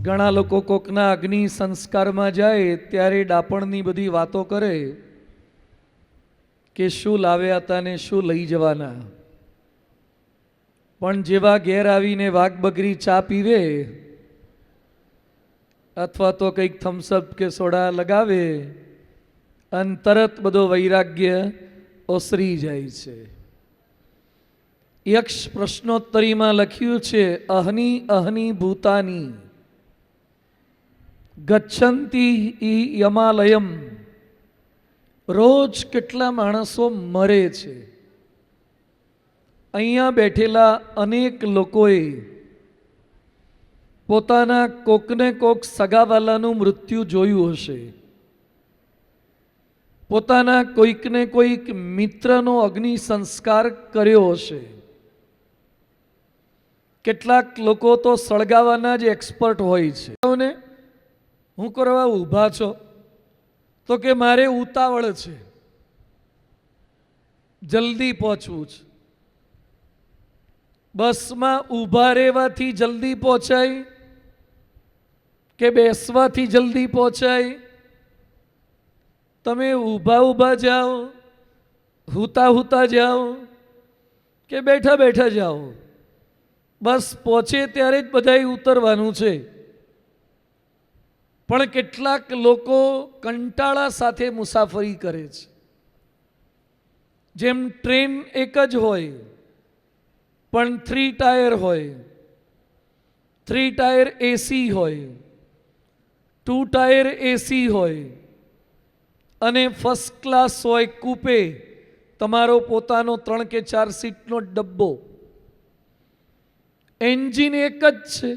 ઘણા લોકો કોકના અગ્નિ સંસ્કારમાં જાય ત્યારે ડાપણની બધી વાતો કરે કે શું લાવ્યા હતા ને શું લઈ જવાના, પણ જેવા ઘેર આવીને વાઘ બકરી ચા પીવે અથવા તો કંઈક થમ્સઅપ કે સોડા લગાવે અને તરત બધો વૈરાગ્ય ઓસરી જાય છે. યક્ષ પ્રશ્નોત્તરીમાં લખ્યું છે, અહની અહની ભૂતાની ગચ્છંતી ઈ યમાલયમ. રોજ કેટલા માણસો મરે છે. અહીંયા બેઠેલા અનેક લોકોએ પોતાના કોકને કોક સગાવાલાનું મૃત્યુ જોયું હશે, પોતાના કોઈકને કોઈક મિત્રનો અગ્નિ સંસ્કાર કર્યો હશે. કેટલાક લોકો તો સળગાવાના જ એક્સપર્ટ હોય છે. હું કરવા ઊભા છો? તો કે મારે ઉતાવળ છે, જલ્દી પહોંચવું છે. બસમાં ઊભા રહેવાથી જલ્દી પહોંચાય કે બેસવાથી જલ્દી પહોંચાય? તમે ઊભા ઊભા જાઓ, હુતા હુતા જાઓ કે બેઠા બેઠા જાઓ, બસ પહોંચે ત્યારે જ બધાએ ઉતરવાનું છે. પણ કેટલાક લોકો કંટાળા સાથે મુસાફરી કરે છે. જેમ ટ્રેન એક જ હોય પણ 3 ટાયર હોય, 3 ટાયર એસી હોય, 2 ટાયર એસી હોય અને ફર્સ્ટ ક્લાસ હોય કૂપે, તમારો પોતાનો 3 કે 4 સીટનો ડબ્બો. એન્જિન એક જ છે,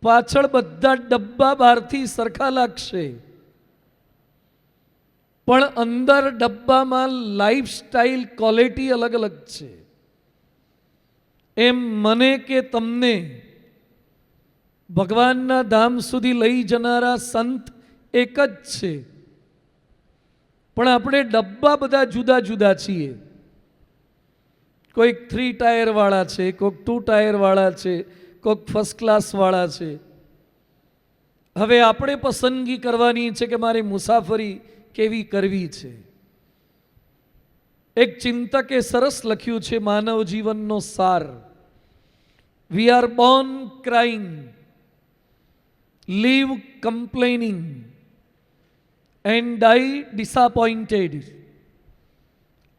પાછળ બધા ડબ્બા બહારથી સરખા લાગશે, પણ અંદર ડબ્બામાં લાઈફ સ્ટાઈલ ક્વોલિટી અલગ અલગ છે. એમ મને કે તમને ભગવાનના ધામ સુધી લઈ જનારા સંત એક જ છે, પણ આપણે ડબ્બા બધા જુદા જુદા છીએ. કોઈક 3 ટાયર વાળા છે, કોઈક 2 ટાયર વાળા છે, કોઈક ફર્સ્ટ ક્લાસ વાળા છે. હવે આપણે પસંદગી કરવાની છે કે મારી મુસાફરી કેવી કરવી છે. એક ચિંતકે સરસ લખ્યું છે માનવ જીવનનો સાર. We are born crying, live complaining and die disappointed.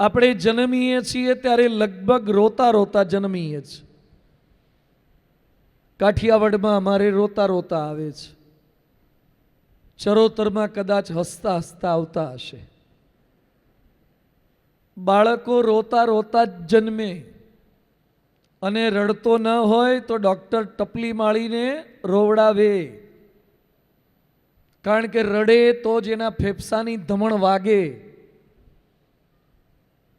આપણે જન્મીએ છીએ ત્યારે લગભગ રોતા રોતા જન્મીએ છીએ. કાઠિયાવાડમાં અમારે રોતા રોતા આવે છે, ચરોતરમાં કદાચ હસતા હસતા આવતા હશે. બાળકો રોતા રોતા જ જન્મે અને રડતો ન હોય તો ડૉક્ટર ટપલી માળીને રોવડાવે, કારણ કે રડે તો જ એના ફેફસાની ધમણ વાગે.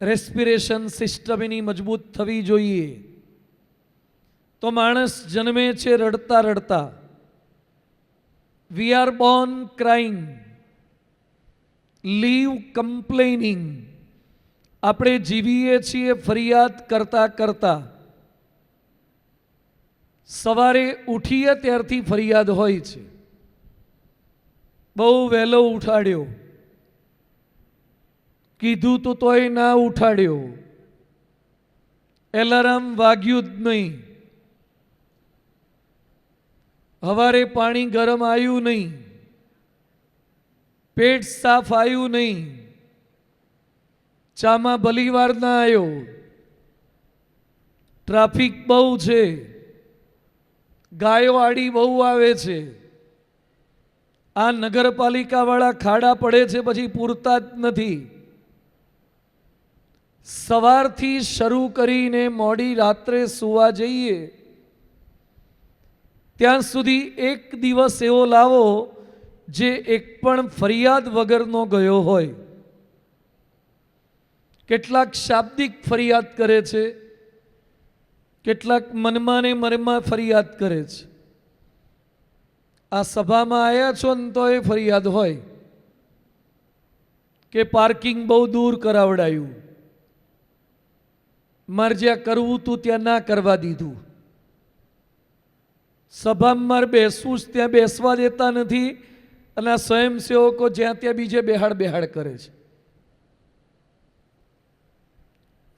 રેસ્પિરેશન સિસ્ટમ એની મજબૂત થવી જોઈએ. તો માણસ જન્મે છે રડતા રડતા. We are born crying, live complaining. આપણે જીવીએ છીએ ફરિયાદ કરતા કરતા. સવારે ઉઠીએ ત્યારથી ફરિયાદ હોય છે. બહુ વહેલો ઉઠાડ્યો, કીધું તો તોય ના ઉઠાડ્યો, એલાર્મ વાગ્યું જ નહીં, સવારે પાણી ગરમ આવ્યું નહીં, પેટ સાફ આવ્યું નહીં, ચામાં ભલીવાર ના આવ્યો, ટ્રાફિક બહુ છે, ગાયો આડી બહુ આવે છે, આ નગરપાલિકાવાળા ખાડા પડે છે પછી પૂરતા જ નથી. સવારથી શરૂ કરીને મોડી રાત્રે સૂવા જઈએ ત્યાં સુધી એક દિવસ એવો લાવો જે એક પણ ફરિયાદ વગરનો ગયો હોય. કેટલાક શાબ્દિક ફરિયાદ કરે છે, કેટલાક મનમાં ને મનમાં ફરિયાદ કરે છે. આ સભામાં આવ્યા છો ને તો એ ફરિયાદ હોય કે પાર્કિંગ બહુ દૂર કરાવડાયું, મારે જ્યાં કરવું તું ત્યાં ના કરવા દીધું, સભામાં મારે બેસવું જ ત્યાં બેસવા દેતા નથી, અને આ સ્વયંસેવકો જ્યાં ત્યાં બીજે બેહાડ કરે છે.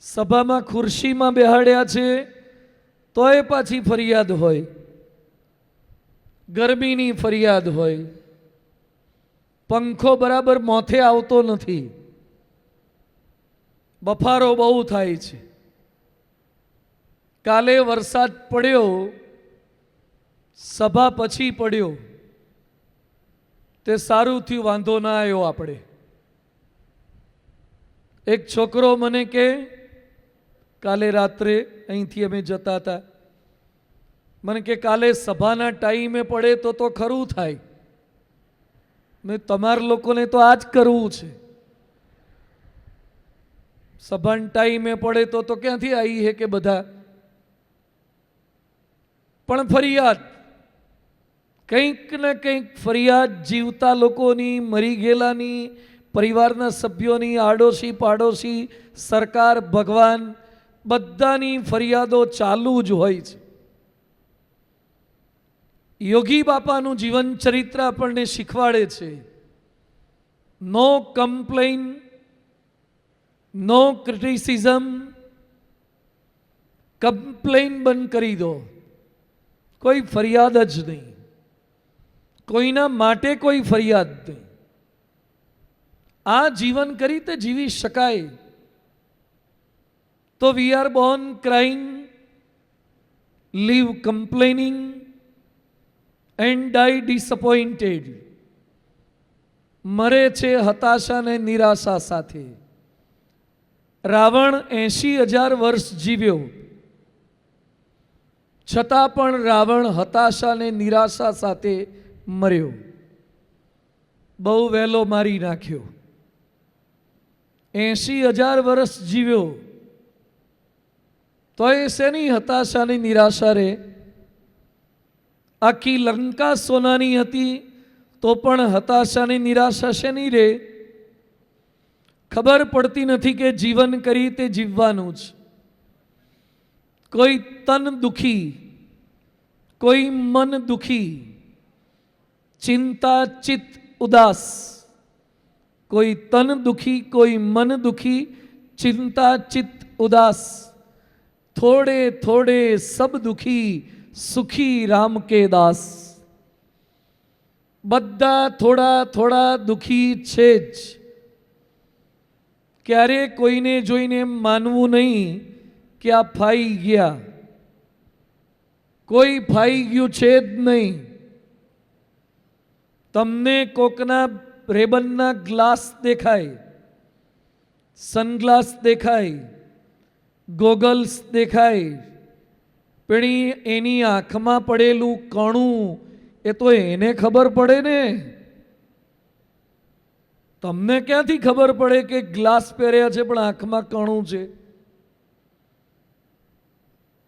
સભામાં ખુરશીમાં બેહાડ્યા છે તોય પાછી ફરિયાદ હોય, ગરમીની ફરિયાદ હોય, પંખો બરાબર મોથે આવતો નથી, બફારો બહુ થાય છે. કાલે વરસાદ પડ્યો, સભા પછી પડ્યો, તે સારું થયું, વાંધો ના આવ્યો. આપણે એક છોકરો મને કે કાલે રાત્રે અહીંથી અમે જતા હતા, મને કે કાલે સભાના ટાઈમે પડે તો ખરું થાય. મેં તમારા લોકોને તો આ જ કરવું છે. સભાના ટાઈમે પડે તો ક્યાંથી આવી છે કે બધા. પણ ફરિયાદ, કંઈક ને કંઈક ફરિયાદ જીવતા લોકોની, મરી ગયેલાની, પરિવારના સભ્યોની, આડોશી પાડોશી, સરકાર, ભગવાન, બધાની ફરિયાદો ચાલુ જ હોય છે. યોગી બાપાનું જીવન ચરિત્ર આપણને શીખવાડે છે, નો કમ્પ્લેન, નો ક્રિટિસિઝમ. કમ્પ્લેન બંધ કરી દો, કોઈ ફરિયાદ જ નહીં, કોઈના માટે કોઈ ફરિયાદ નહીં. આ જીવન કરી તે જીવી શકાય. તો we are born crying, live complaining and die disappointed. મરે છે હતાશા અને નિરાશા સાથે. રાવણ 80,000 વર્ષ જીવ્યો, છતાં પણ રાવણ હતાશા અને નિરાશા સાથે મર્યો. બહુ વહેલો મારી નાખ્યો. 80,000 વર્ષ જીવ્યો તો એ શેની હતાશા અને નિરાશા રે? આખી લંકા સોનાની હતી તો પણ હતાશા અને નિરાશા શેની રે? ખબર પડતી નથી કે જીવન કરી તે જીવવાનું જ. કોઈ તન દુખી, કોઈ મન દુખી, ચિંતા ચિત્ત ઉદાસ. કોઈ તન દુખી, કોઈ મન દુખી, ચિંતા ચિત્ત ઉદાસ. થોડે થોડે સબ દુખી, સુખી રામ કે દાસ. બધા થોડા થોડા દુખી છે જ. ક્યારે કોઈને જોઈને માનવું નહીં કે આ ફાઈ ગયા. કોઈ ફાઈ ગયું છે જ નહીં. તમને કોકના રેબનના ગ્લાસ દેખાય, સનગ્લાસ દેખાય, ગોગલ્સ દેખાય, પણ એની આંખમાં પડેલું કણું એ તો એને ખબર પડે ને. તમને ક્યાંથી ખબર પડે કે ગ્લાસ પહેર્યા છે પણ આંખમાં કણું છે?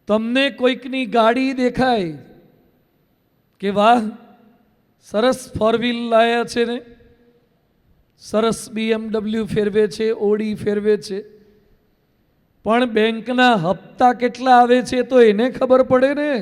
તમને કોઈકની ગાડી દેખાય કે વાહ સરસ ફોર વ્હીલ લાયા છે ને, સરસ BMW ફેરવે છે, ઓડી ફેરવે છે, પણ બેંકના હપ્તા કેટલા આવે છે તો એને ખબર પડે ને.